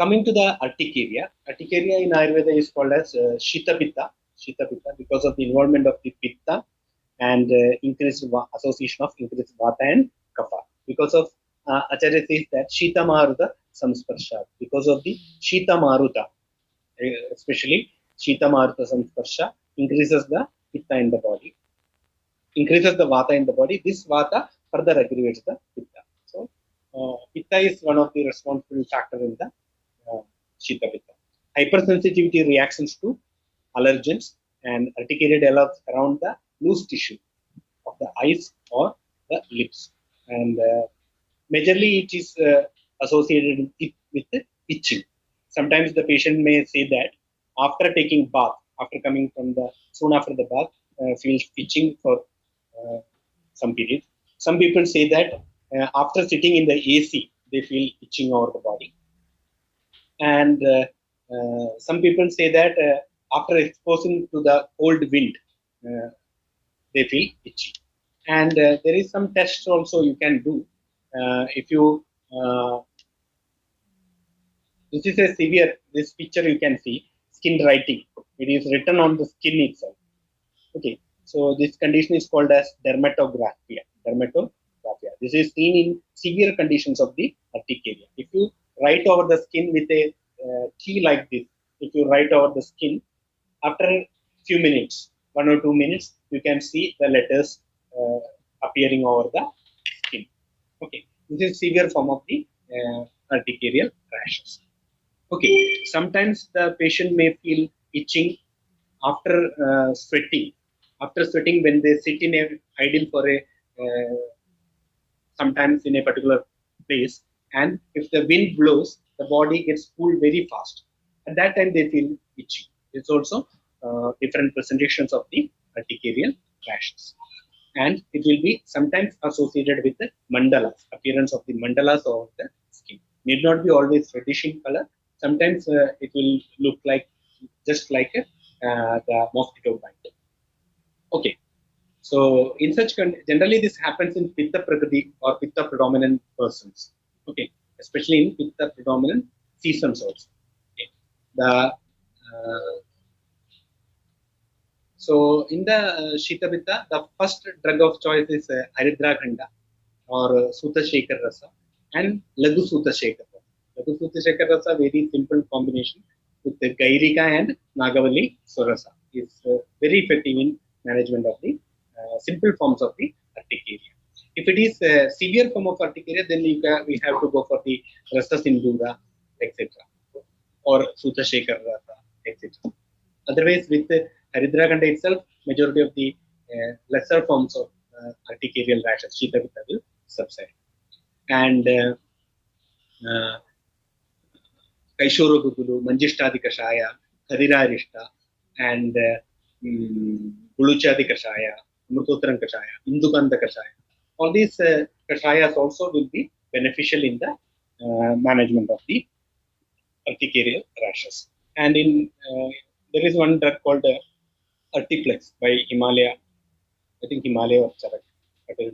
Coming to the urticaria, urticaria in Ayurveda is called as Shita Pitta, because of the involvement of the Pitta and increased association of increased Vata and Kapha. Because of Acharya says that Shita Maruta Samsparsha, because of the Shita Maruta, especially Shita Maruta Samsparsha increases the Pitta in the body, increases the Vata in the body. This Vata further aggravates the Pitta. So Pitta is one of the responsible factor in the Shita Pitta. Hypersensitivity reactions to allergens and urticaria develops around the loose tissue of the eyes or the lips, and majorly it is associated with itching. Sometimes the patient may say that after taking bath, after coming from the soon after the bath, feels itching for some period. Some people say that after sitting in the AC, they feel itching over the body, and some people say that after exposing to the cold wind, uh, they feel itchy. And there is some tests also you can do. If you This is a severe, this picture you can see skin writing. It is written on the skin itself. Okay, so this condition is called as dermatographia. This is seen in severe conditions of the urticaria. If you write over the skin with a key like this, if you write over the skin, after a few minutes, 1 or 2 minutes, you can see the letters appearing over the skin. Okay, this is severe form of the urticarial rashes. Okay, sometimes the patient may feel itching after sweating. After sweating, when they sit in a idle for a sometimes in a particular place, and if the wind blows, the body gets cooled very fast. At that time, they feel itchy. It's also different presentations of the urticarial rashes, and it will be sometimes associated with the mandalas, appearance of the mandalas of the skin. Need not be always reddish in color. Sometimes it will look like just like the mosquito bite. Okay, so in such generally this happens in Pitta Prakriti or Pitta predominant persons. Okay, especially in Pitta predominant seasons also. Okay. The So in the Shita Pitta, the first drug of choice is Haridra Khanda or Sutta Shekhar Rasa and Lagu Sutta Shekhar Rasa. Lagu Sutta Shekhar Rasa, very simple combination with the Gairika and Nagavali Surasa, is very effective in management of the simple forms of the urticaria. If it is a severe form of urticaria, then we have to go for the Rasa Sindhura, etc. or Sutta Shekhar Rasa, etc. Otherwise, with Haridra Khanda itself, majority of the lesser forms of urticarial rashes, Shita Pitta, will subside. And Kaishoro Gugulu, Manjishtadi Kashaya, Khadirarishta, and Buluchadi Kashaya, Murtotran Kashaya, Indukanda Kashaya. All these Kashayas also will be beneficial in the management of the urticarial rashes. And in there is one drug called Urtiplex by Himalaya. I think Himalaya or Charak,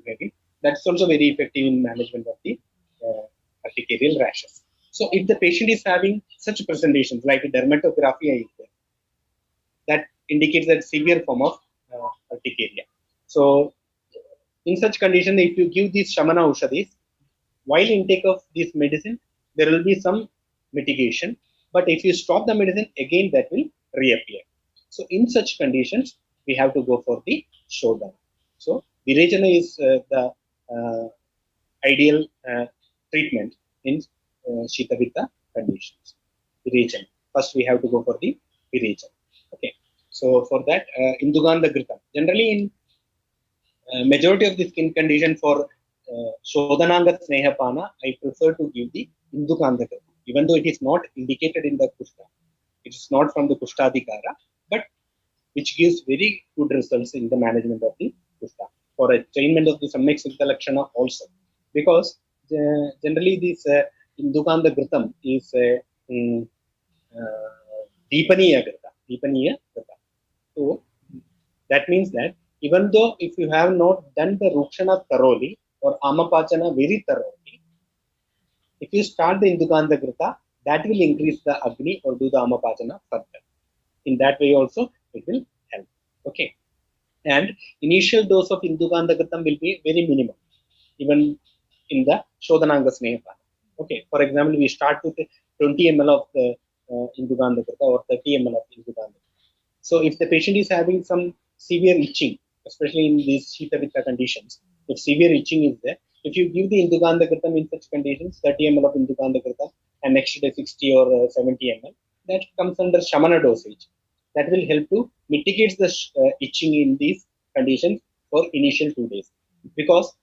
maybe. That's also very effective in management of the urticarial rashes. So if the patient is having such presentations like dermatographia, that indicates that severe form of urticaria. So in such condition, if you give these Shamana Ushadis, while intake of this medicine, there will be some mitigation. But if you stop the medicine, again that will reappear. So in such conditions, we have to go for the Shodhana. So Virechana is the ideal treatment in Shita Pitta conditions. Virechana. First, we have to go for the Virechana. Okay. So for that, Indugandha Ghritam. Generally, in majority of the skin condition for Shodhananga Snehapana, I prefer to give the Indugandha Ghritam, even though it is not indicated in the Kushta. It is not from the Kushtadhikara, but which gives very good results in the management of the Kushta for attainment of the Samyak Siddha Lakshana also. Because generally this Indugandha Ghritam is Deepaniya Ghritam. So that means that even though if you have not done the Rukshana thoroughly or Amapachana very thoroughly, if you start the Indugandha Ghrita, that will increase the Agni or do the Amapachana further. In that way also it will help. Okay. And initial dose of Indukandakritam will be very minimum, even in the Shodhananga Snehapana. Okay. For example, we start with 20 ml of the Indukandakritam or 30 ml of Indukandakritam. So if the patient is having some severe itching, especially in these Shita Pitta conditions, if severe itching is there, if you give the Indukandakritam in such conditions, 30 ml of Indukandakritam and next day 60 or 70 ml, that comes under Shamana dosage. That will help to mitigate the itching in these conditions for initial 2 days, because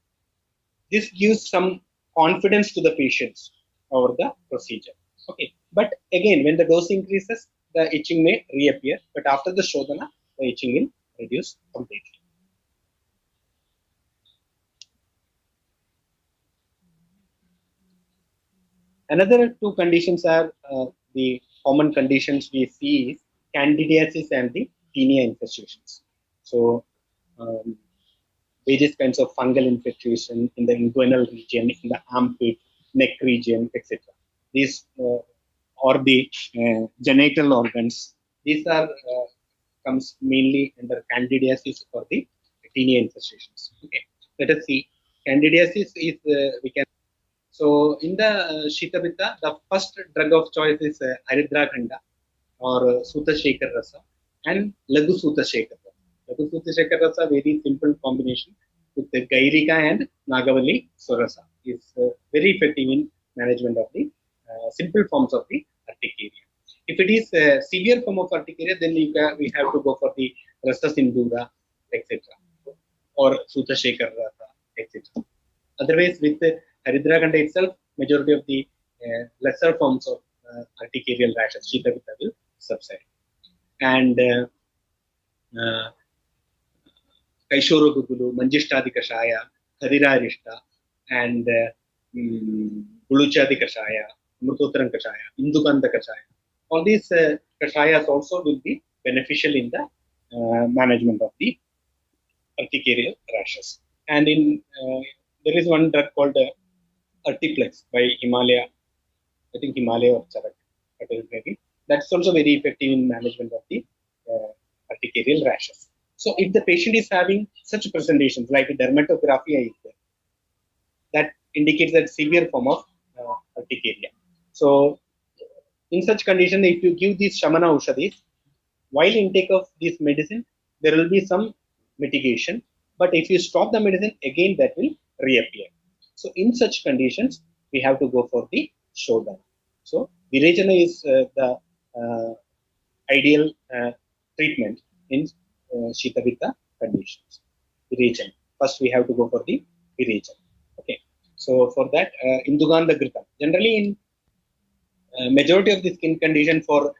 this gives some confidence to the patients over the procedure. Okay, but again, when the dose increases, the itching may reappear, but after the Shodhana, the itching will reduce completely. Another two conditions are the common conditions we see is candidiasis and the tinea infestations. So, various kinds of fungal infestation in the inguinal region, in the armpit, neck region, etc. These or the genital organs. These are comes mainly under candidiasis or the tinea infestations. Okay, let us see. Candidiasis is we can. So in the Shita Pitta, the first drug of choice is Haridra Khanda or Sutta Shekhar Rasa and Lagu Sutta Shekhar Rasa. Lagu Sutta Shekhar Rasa, very simple combination with the Gairika and Nagavalli Surasa, is very effective in management of the simple forms of the urticaria. If it is a severe form of urticaria, then we have to go for the Rasa Sindhura, etc. or Sutta Shekhar Rasa, etc. Otherwise, with the Haridra Khanda itself, majority of the lesser forms of urticarial rashes, Shita Pitta, will subside. And Kaishoro Gugulu, Manjishtadi Kashaya, Harirarishta, and Buluchadi Kashaya, Murtotran Kashaya, Indukanda Kashaya. All these Kashayas also will be beneficial in the management of the urticarial rashes. And in there is one drug called Urtiplex by Himalaya, I think Himalaya or Charak, maybe. That's also very effective in management of the urticarial rashes. So if the patient is having such presentations like dermatographia is there, that indicates that severe form of urticaria. So in such condition, if you give these Shamana Ushadis, while intake of this medicine, there will be some mitigation. But if you stop the medicine, again that will reappear. So in such conditions, we have to go for the Shodhana. So Virechana is the ideal treatment in Shita Pitta conditions. Virechana. First, we have to go for the Virechana. Okay. So for that, Indukandakritam. Generally, in majority of the skin condition for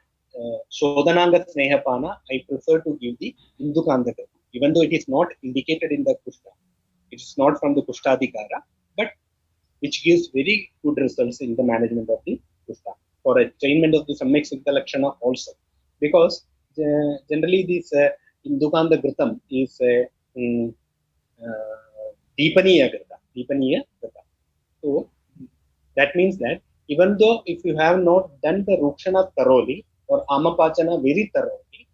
Shodhananga Snehapana, I prefer to give the Indukandakritam, even though it is not indicated in the Kushta. It is not from the Kushtadikara, but which gives very good results in the management of the Kushta. For attainment of the Samyak Siddha Lakshana also. Because generally this Indukandakritam is Deepaniya Grita. So that means that even though if you have not done the Rukshana thoroughly or Amapachana very thoroughly,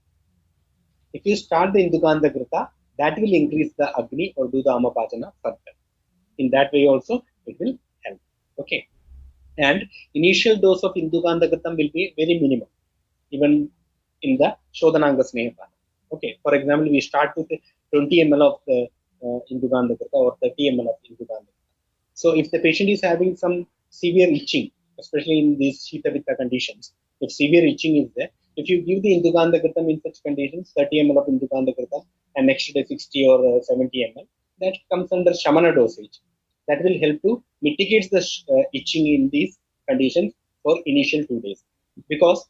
if you start the Indukandakritam, that will increase the Agni or do the Amapachana further. In that way also it will help. Okay. And initial dose of Indukandakritam will be very minimum, even in the Shodhananga Snehapana. Okay. For example, we start with 20 ml of the Indukandakritam or 30 ml of Indukandakritam. So if the patient is having some severe itching, especially in these Shita Pitta conditions, if severe itching is there, if you give the Indukandakritam in such conditions, 30 ml of Indukandakritam and next day 60 or 70 ml, that comes under Shamana dosage. That will help to mitigate the itching in these conditions for initial 2 days, because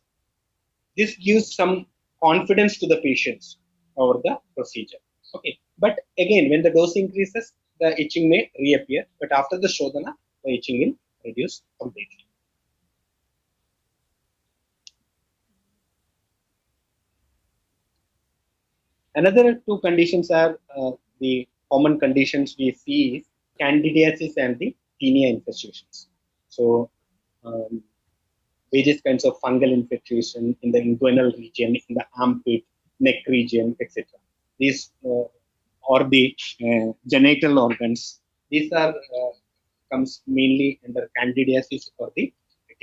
this gives some confidence to the patients over the procedure. Okay, but again, when the dose increases, the itching may reappear, but after the Shodhana, the itching will reduce completely. Another two conditions are the common conditions we see is candidiasis and the tinea infestations. So various kinds of fungal infiltration in the inguinal region, in the armpit, neck region, etc. These or the genital organs. These are comes mainly under candidiasis or the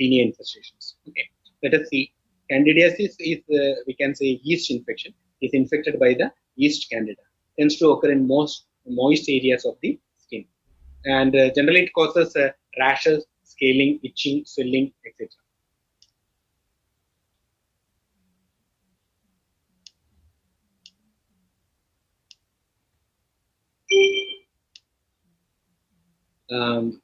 tinea infestations. Okay, let us see. Candidiasis is we can say yeast infection. Is infected by the yeast candida. Tends to occur in most moist areas of the skin, and generally it causes rashes, scaling, itching, swelling, etc. Um,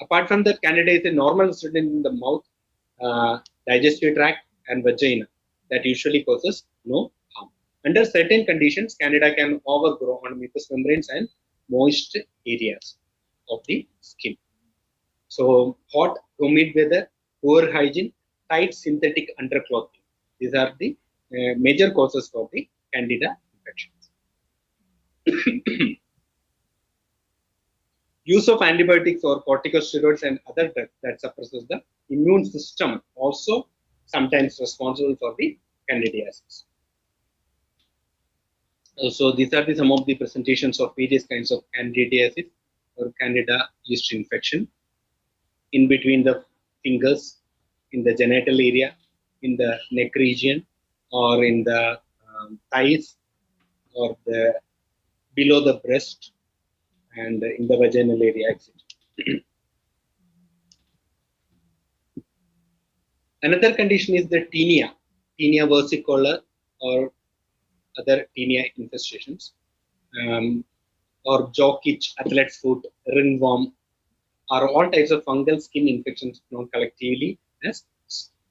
Apart from that, Candida is a normal student in the mouth, digestive tract, and vagina that usually causes no harm. Under certain conditions, Candida can overgrow on mucous membranes and moist areas of the skin. So, hot, humid weather, poor hygiene, tight synthetic underclothing. These are the major causes for the Candida infections. Use of antibiotics or corticosteroids and other drugs that suppresses the immune system also sometimes responsible for the candidiasis. So these are some of the presentations of various kinds of candidiasis or candida yeast infection in between the fingers, in the genital area, in the neck region, or in the thighs, or the below the breast, and in the vaginal area, etc. Another condition is the tinea versicolor, or other tinea infestations, or jock itch, athlete's foot, ringworm, are all types of fungal skin infections known collectively as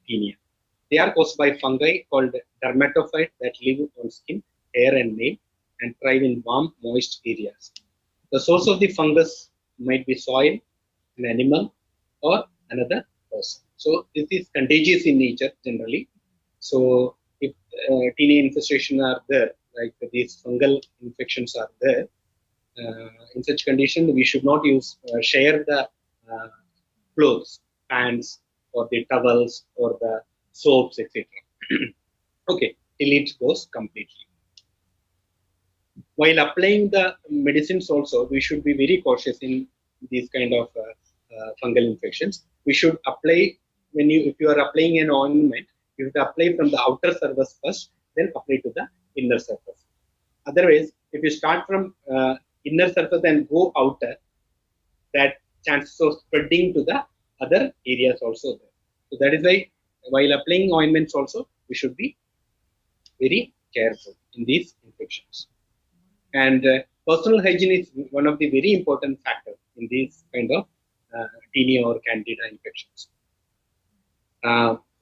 tinea. They are caused by fungi called dermatophyte that live on skin, hair, and nail and thrive in warm, moist areas. The source of the fungus might be soil, an animal, or another person. So this is contagious in nature generally. So if tinea infestation are there, like these fungal infections are there, in such condition we should not share the clothes, pants, or the towels, or the soaps, etc. Okay, till it goes completely. While applying the medicines also, we should be very cautious in these kind of fungal infections. We should apply, if you are applying an ointment, you have to apply from the outer surface first, then apply to the inner surface. Otherwise, if you start from inner surface and go outer, that chances of spreading to the other areas also there. So that is why while applying ointments also, we should be very careful in these infections. And personal hygiene is one of the very important factors in these kind of tinea or candida infections.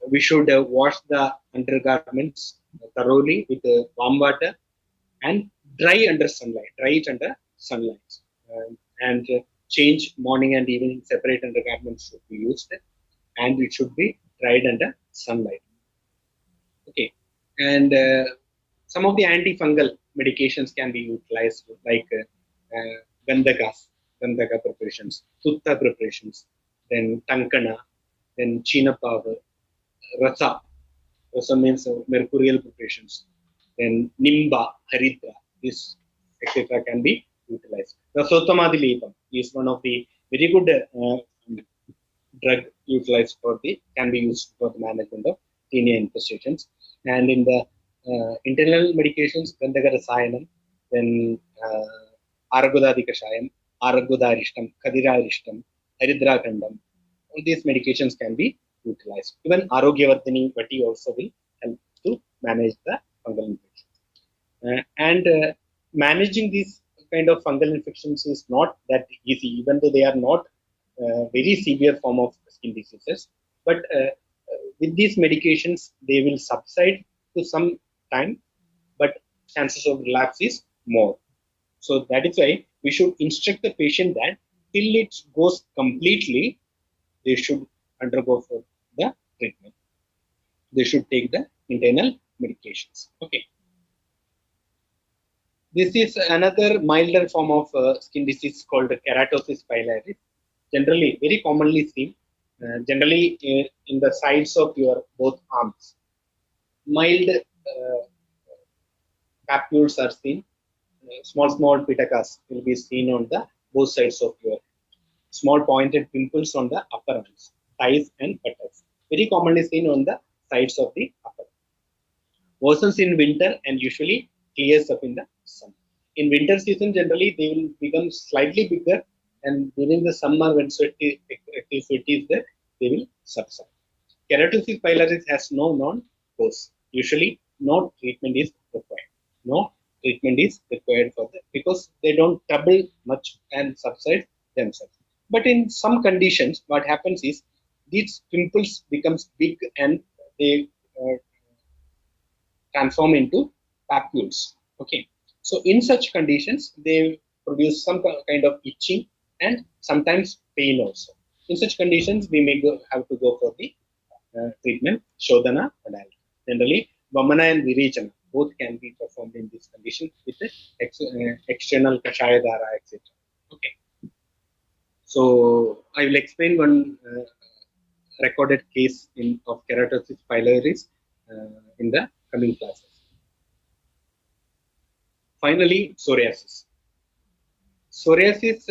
We should wash the undergarments thoroughly with warm water and dry it under sunlight. And change morning and evening separate undergarments should be used, and it should be dried under sunlight. Okay, and some of the antifungal medications can be utilized, like Gandhaga preparations, Sutta preparations, then Tankana, then Chinapavar, Rasa. Rasa means mercurial preparations, then Nimba, Haridra, this etc. can be utilized. Rasottamadilipam is one of the very good drug utilized can be used for the management of tinea infestations. And in the internal medications, Gandhaga Rasayanam, then Aragudadi Kashayam, Aragudarishtam, Kadirarishtam, Haridrakandam. All these medications can be utilized. Even Arogyavardhani Vati also will help to manage the fungal infections. And managing these kind of fungal infections is not that easy, even though they are not very severe form of skin diseases. But with these medications, they will subside to some time, but chances of relapse is more. So that is why we should instruct the patient that till it goes completely, they should undergo for the treatment. They should take the internal medications. Okay. This is another milder form of skin disease called keratosis pilaris. Generally, very commonly seen generally in the sides of your both arms. Mild papules are seen. Small pitakas will be seen on the both sides of your small pointed pimples on the upper arms, thighs and buttocks. Very commonly seen on the sides of the upper. Worsens in winter and usually clears up in the summer. In winter season, generally they will become slightly bigger, and during the summer, when sweat is there, they will subside. Keratosis pilaris has no known cause. Usually, no treatment is required. No treatment is required for that because they don't trouble much and subside themselves. But in some conditions, what happens is these pimples becomes big and they transform into papules. Okay, so in such conditions, they produce some kind of itching and sometimes pain also. In such conditions, we may have to go for the treatment, Shodhana modality. Generally, Vamana and Virechana both can be performed in this condition with the external Kashaya Dhara, etc. Okay. So I will explain one recorded case of keratosis pilaris in the coming classes. Finally, psoriasis. Psoriasis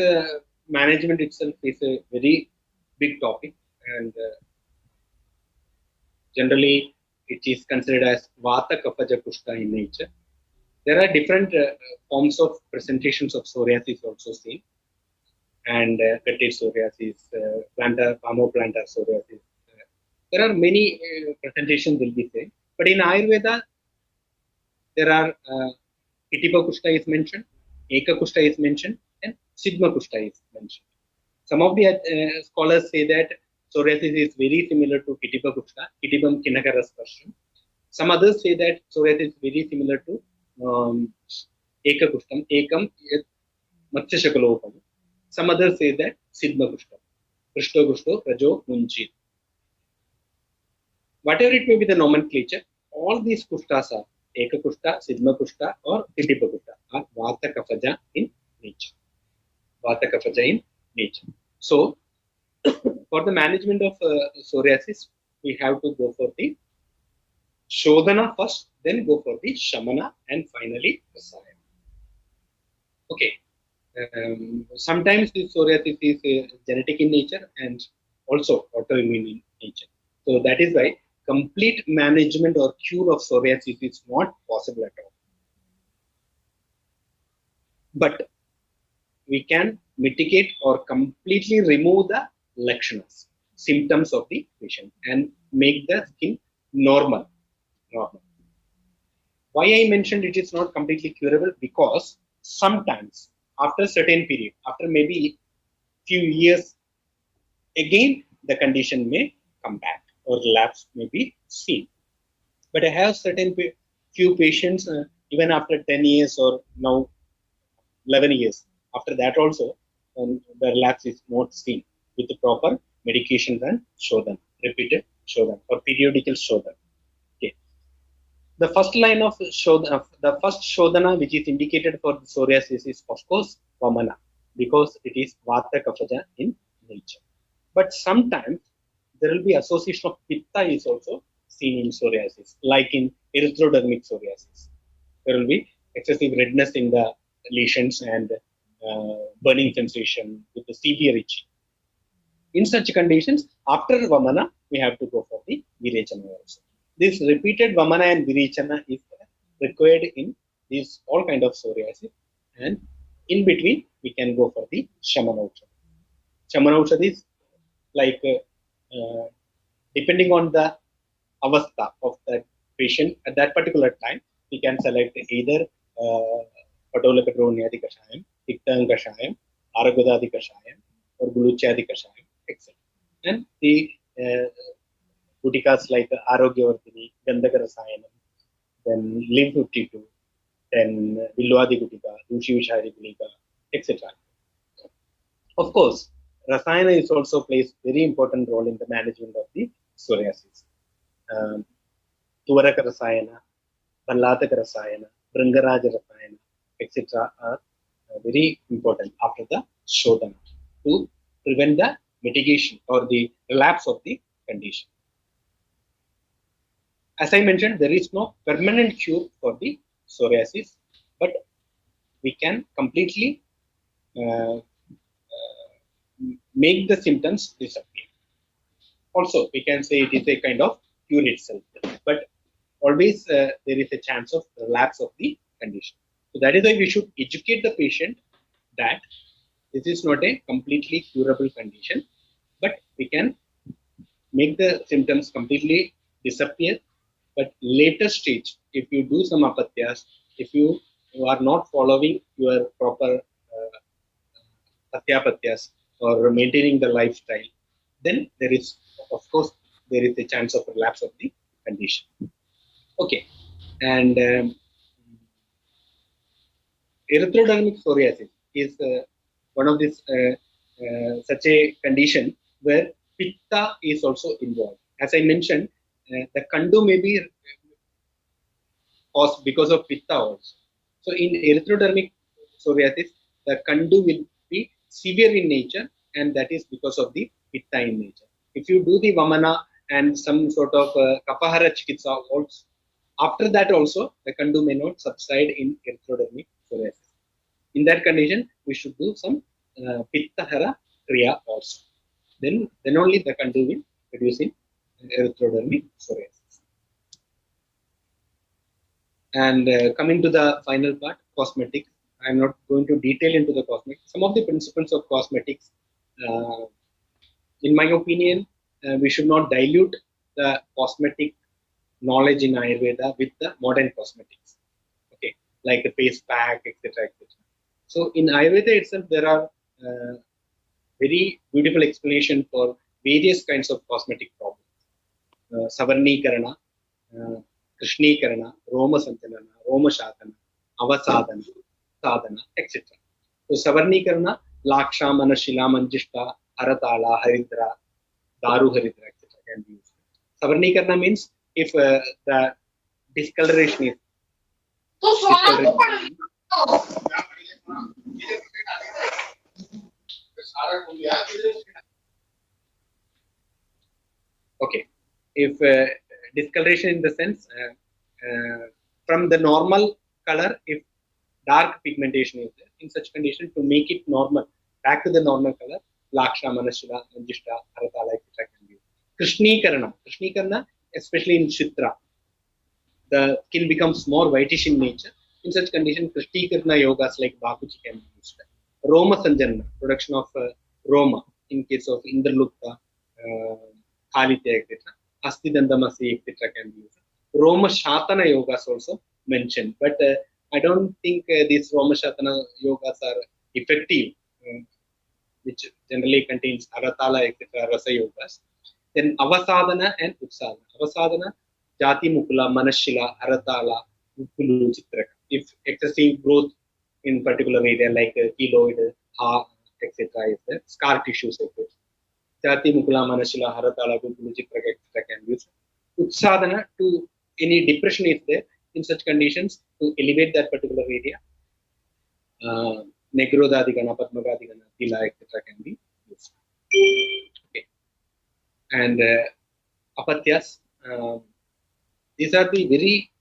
management itself is a very big topic, and generally it is considered as Vata Kapaja Kushta in nature. There are different forms of presentations of psoriasis also seen, and cutis psoriasis, plantar, palmoplantar psoriasis. There are many presentations will be seen, but in Ayurveda there are Kitipa Kushta is mentioned, Eka Kushta is mentioned, and Sigma Kushta is mentioned. Some of the scholars say that psoriasis is very similar to Kitipa Kushta, Kitipam Kinakaras. Some others say that psoriasis is very similar to Eka Kushtam, Ekam Matsyashakalopam. Some others say that Sigma Kushtam, Krishto Kushto, Rajo, Munjit. Whatever it may be the nomenclature, all these Kushtas are Eka Kushta, Sigma Kushta, or Kitipa Kushta are Vata Kapaja in nature. Vata Kapaja in nature. So, for the management of psoriasis, we have to go for the Shodhana first, then go for the Shamana, and finally Rasayana. Okay. Sometimes this psoriasis is genetic in nature and also autoimmune in nature. So that is why complete management or cure of psoriasis is not possible at all. But we can mitigate or completely remove the lakshanas, symptoms of the patient, and make the skin normal. Why I mentioned it is not completely curable? Because sometimes after a certain period, after maybe few years, again the condition may come back or relapse may be seen. But I have certain few patients even after 10 years or now 11 years. After that also, the relapse is not seen with the proper medications and Shodhana, repeated Shodhana or periodical Shodhana. Okay. The first line of Shodhana, the first Shodhana which is indicated for psoriasis is of course Vamana, because it is Vata Kapaja in nature. But sometimes there will be association of Pitta is also seen in psoriasis, like in erythrodermic psoriasis. There will be excessive redness in the lesions and burning sensation with the severe itching. In such conditions, after Vamana, we have to go for the Virechana also. This repeated Vamana and Virechana is required in these all kind of psoriasis, and in between we can go for the Shamana Uchad. Shamana Uchad is like depending on the avastha of that patient at that particular time, we can select either Patolaka Dronyadi Kashayam, Tiktan Kashayam, Aragodadi Kashayam, or Guluchadi Kashayam, etc. And the Gutikas like Arogyavardhini, Gandhaka Rasayanam, then Lymph 52, then Vilwadi Gutika, Dushi Vishari Gulika, etc. Of course, Rasayana is also plays very important role in the management of the psoriasis. Tuvaraka Rasayana, Ballataka Rasayana, Brangaraja Rasayana, etc. are very important after the Shodhana to prevent the mitigation or the relapse of the condition. As I mentioned, there is no permanent cure for the psoriasis, but we can completely uh, make the symptoms disappear. Also, we can say it is a kind of cure itself, but always there is a chance of relapse of the condition. So that is why we should educate the patient that this is not a completely curable condition, but we can make the symptoms completely disappear. But later stage, if you do some apatyas, if you are not following your proper patyapatyas or maintaining the lifestyle, then there is, of course, there is a chance of relapse of the condition. Okay, and erythrodermic psoriasis is one of this such a condition where pitta is also involved. As I mentioned, the kandu may be caused because of pitta also. So in erythrodermic psoriasis, the kandu will be severe in nature, and that is because of the pitta in nature. If you do the vamana and some sort of kapahara chikitsa also, after that also the kandu may not subside in erythrodermic psoriasis. In that condition, we should do some pittahara kriya also. Then only the kandu will reduce in erythrodermic psoriasis. And coming to the final part, cosmetics. I'm not going to detail into the cosmetics. Some of the principles of cosmetics, in my opinion, we should not dilute the cosmetic knowledge in Ayurveda with the modern cosmetics. Okay, like the face pack, etc., etc. So in Ayurveda itself, there are very beautiful explanation for various kinds of cosmetic problems. Savarnikarana, Krishnikarana, Roma Santanana, Roma Shatana, Avasadana, Sadhana, etc. So Savarnikarana, Laksha, Manashila, Manjishta, Haratala, Haridra, Daru Haridra, etc. can be used. Savarnikarana means if the discoloration is okay, if discoloration in the sense from the normal color, if dark pigmentation is there, in such condition, to make it normal, back to the normal color, Laksha, Manashila, Manjishta, Haratala, etc. can be used. Krishnikarana, especially in Chitra, the skin becomes more whitish in nature. In such condition, Krishnikarana yogas like Bakuchi can be used. Roma Sanjana, production of Roma, in case of Indralukta, Kalitya, etc. Astidandamasi, etc. can be used. Roma Shatana yogas also mentioned, but I don't think these Roma Shatana yogas are effective, which generally contains Aratala, etc. Rasa yogas. Then Avasadana and Upsadana. Avasadana, Jati Mukula, Manashila, Haratala, Ukulu, Chitraka. If excessive growth in particular area like keloid, heart, etc. is there, scar tissues, etc. Jati Mukula, Manashila, Haratala, Ukulu, Chitraka, etc. can be used. Upsadana, to any depression is there, in such conditions, to elevate that particular area. Negrodhadigana, Padmagadhigana, Tila, etc. can be used. Okay. And apatyas, these are the very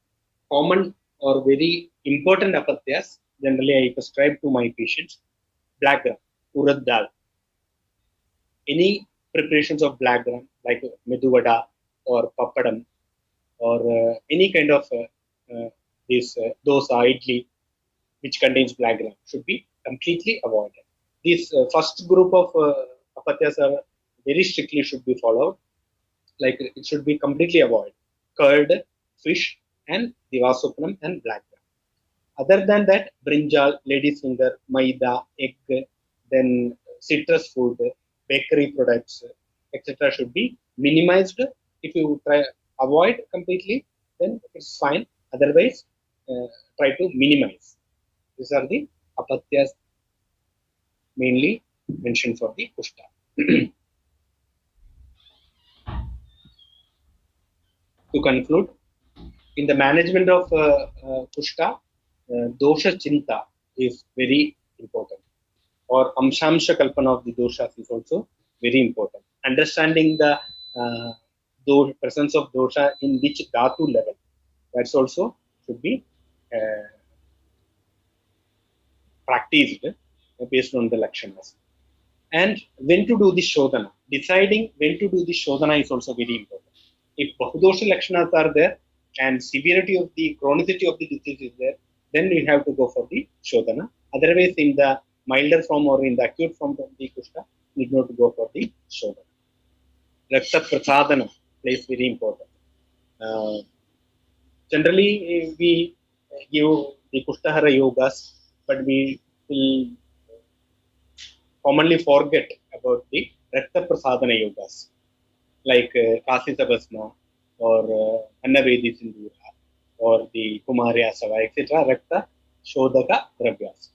common or very important apatyas. Generally, I prescribe to my patients. Black gram, urad dal. Any preparations of black gram like meduvada or papadam or any kind of this dosa, idli, which contains black gram, should be completely avoided. This first group of apatyas are very strictly should be followed. Like it should be completely avoided. Curd, fish, and divasopnam and black gram. Other than that, brinjal, lady's finger, maida, egg, then citrus food, bakery products, etc. should be minimized. If you try avoid completely, then it's fine. Otherwise, try to minimize. These are the apatyas mainly mentioned for the kushta. To conclude, in the management of kushta, dosha chinta is very important, or amshamsha kalpana of the doshas is also very important. Understanding the presence of dosha in which dhatu level, that's also should be practiced based on the lakshanas. And when to do the shodhana, deciding when to do the shodhana is also very important. If bahudosha lakshanas are there and severity of the chronicity of the disease is there, then we have to go for the shodhana. Otherwise, in the milder form or in the acute form of the kushta, need not to go for the shodhana. Rakta prasadana plays very important. Generally, we give the kushtahara yogas, but we will commonly forget about the Rakta Prasadana yogas, like Kasi Sabasma or Annavedi Sindhura or the Kumarya Sava, etc. Rakta Shodhaka Dravyas,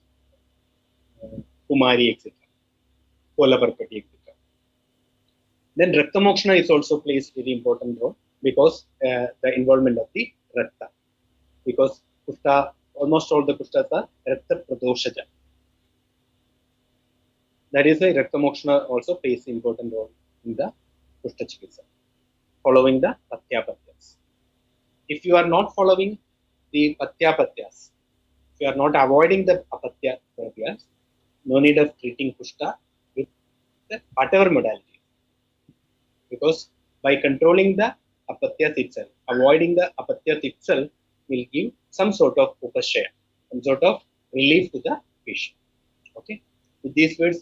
Kumari, etc. Kolaparpati, etc. Then Rakta Mokshana is also plays very important role because the involvement of the Rakta. Because Kushta, almost all the Kushtas are Rakta Pradoshaja. That is why Rakta Mokshana also plays important role in the Kushta Chikitsa, following the Patyapatyas. If you are not following the Patyapatyas, if you are not avoiding the Apatyapatyas, no need of treating Kushta with the whatever modality. Because by controlling the Apatyas itself, avoiding the Apatyas itself will give some sort of upashaya, some sort of relief to the patient. Okay. With these words,